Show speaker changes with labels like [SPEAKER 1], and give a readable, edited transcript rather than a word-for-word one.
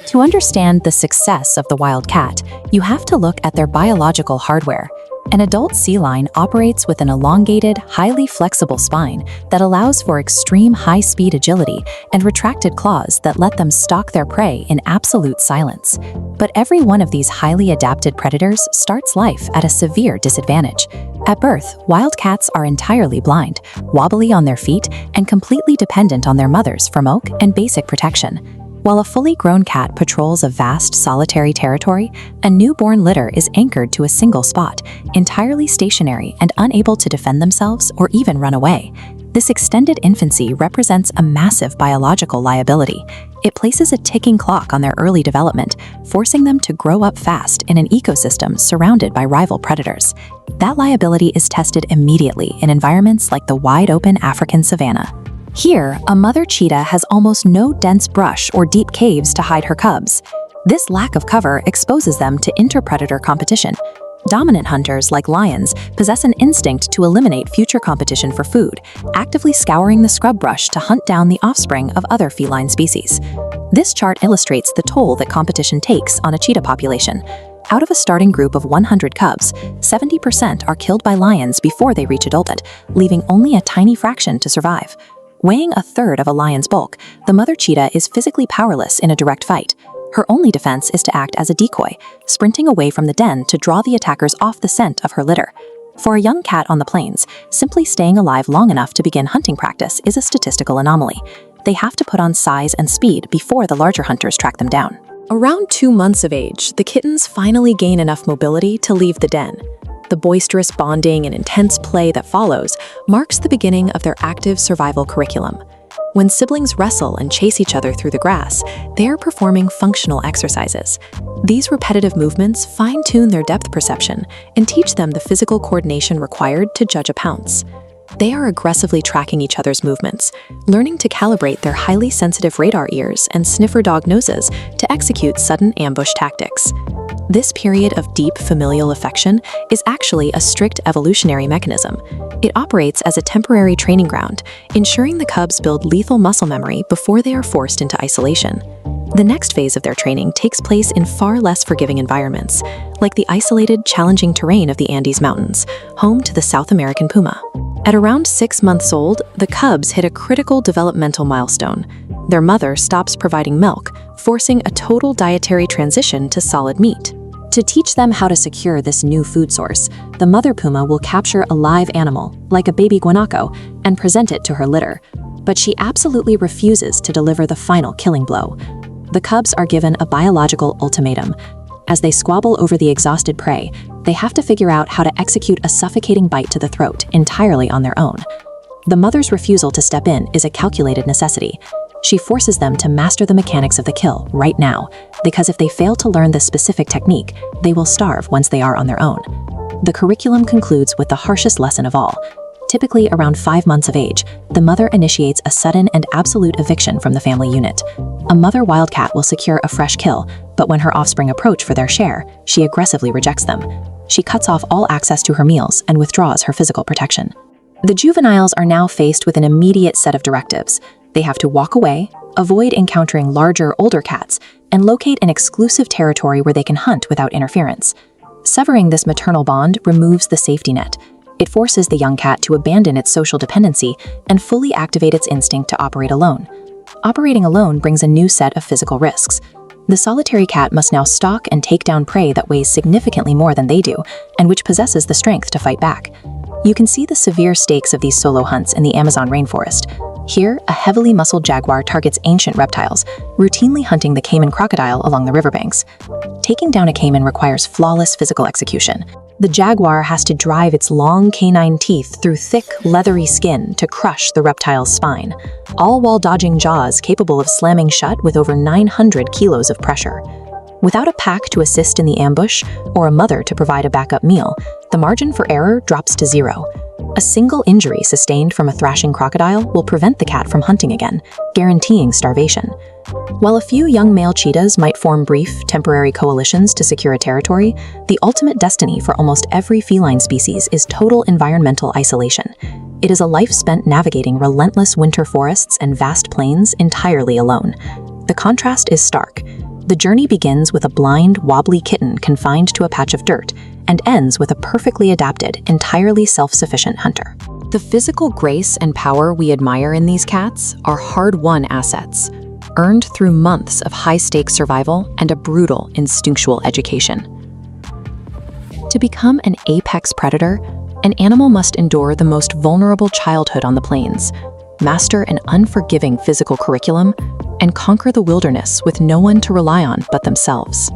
[SPEAKER 1] To understand the success of the wild cat, you have to look at their biological hardware. An adult sea lion operates with an elongated, highly flexible spine that allows for extreme high-speed agility and retracted claws that let them stalk their prey in absolute silence. But every one of these highly adapted predators starts life at a severe disadvantage. At birth, wild cats are entirely blind, wobbly on their feet, and completely dependent on their mothers for milk and basic protection. While a fully grown cat patrols a vast, solitary territory, a newborn litter is anchored to a single spot, entirely stationary and unable to defend themselves or even run away. This extended infancy represents a massive biological liability. It places a ticking clock on their early development, forcing them to grow up fast in an ecosystem surrounded by rival predators. That liability is tested immediately in environments like the wide-open African savanna. Here, a mother cheetah has almost no dense brush or deep caves to hide her cubs. This lack of cover exposes them to inter-predator competition. Dominant hunters, like lions, possess an instinct to eliminate future competition for food, actively scouring the scrub brush to hunt down the offspring of other feline species. This chart illustrates the toll that competition takes on a cheetah population. Out of a starting group of 100 cubs, 70% are killed by lions before they reach adulthood, leaving only a tiny fraction to survive. Weighing a third of a lion's bulk, the mother cheetah is physically powerless in a direct fight. Her only defense is to act as a decoy, sprinting away from the den to draw the attackers off the scent of her litter. For a young cat on the plains, simply staying alive long enough to begin hunting practice is a statistical anomaly. They have to put on size and speed before the larger hunters track them down. Around 2 months of age, the kittens finally gain enough mobility to leave the den. The boisterous bonding and intense play that follows marks the beginning of their active survival curriculum. When siblings wrestle and chase each other through the grass, they are performing functional exercises. These repetitive movements fine-tune their depth perception and teach them the physical coordination required to judge a pounce. They are aggressively tracking each other's movements, learning to calibrate their highly sensitive radar ears and sniffer dog noses to execute sudden ambush tactics. This period of deep familial affection is actually a strict evolutionary mechanism. It operates as a temporary training ground, ensuring the cubs build lethal muscle memory before they are forced into isolation. The next phase of their training takes place in far less forgiving environments, like the isolated, challenging terrain of the Andes Mountains, home to the South American puma. At around 6 months old, the cubs hit a critical developmental milestone. Their mother stops providing milk, forcing a total dietary transition to solid meat. To teach them how to secure this new food source, the mother puma will capture a live animal, like a baby guanaco, and present it to her litter. But she absolutely refuses to deliver the final killing blow. The cubs are given a biological ultimatum. As they squabble over the exhausted prey, they have to figure out how to execute a suffocating bite to the throat entirely on their own. The mother's refusal to step in is a calculated necessity. She forces them to master the mechanics of the kill right now, because if they fail to learn this specific technique, they will starve once they are on their own. The curriculum concludes with the harshest lesson of all. Typically around 5 months of age, the mother initiates a sudden and absolute eviction from the family unit. A mother wildcat will secure a fresh kill, but when her offspring approach for their share, she aggressively rejects them. She cuts off all access to her meals and withdraws her physical protection. The juveniles are now faced with an immediate set of directives. They have to walk away, avoid encountering larger, older cats, and locate an exclusive territory where they can hunt without interference. Severing this maternal bond removes the safety net. It forces the young cat to abandon its social dependency and fully activate its instinct to operate alone. Operating alone brings a new set of physical risks. The solitary cat must now stalk and take down prey that weighs significantly more than they do, and which possesses the strength to fight back. You can see the severe stakes of these solo hunts in the Amazon rainforest. Here, a heavily muscled jaguar targets ancient reptiles, routinely hunting the caiman crocodile along the riverbanks. Taking down a caiman requires flawless physical execution. The jaguar has to drive its long canine teeth through thick, leathery skin to crush the reptile's spine, all while dodging jaws capable of slamming shut with over 900 kilos of pressure. Without a pack to assist in the ambush or a mother to provide a backup meal, the margin for error drops to 0. A single injury sustained from a thrashing crocodile will prevent the cat from hunting again, guaranteeing starvation. While a few young male cheetahs might form brief, temporary coalitions to secure a territory, the ultimate destiny for almost every feline species is total environmental isolation. It is a life spent navigating relentless winter forests and vast plains entirely alone. The contrast is stark. The journey begins with a blind, wobbly kitten confined to a patch of dirt and ends with a perfectly adapted, entirely self-sufficient hunter. The physical grace and power we admire in these cats are hard-won assets, earned through months of high-stakes survival and a brutal, instinctual education. To become an apex predator, an animal must endure the most vulnerable childhood on the plains, master an unforgiving physical curriculum, and conquer the wilderness with no one to rely on but themselves.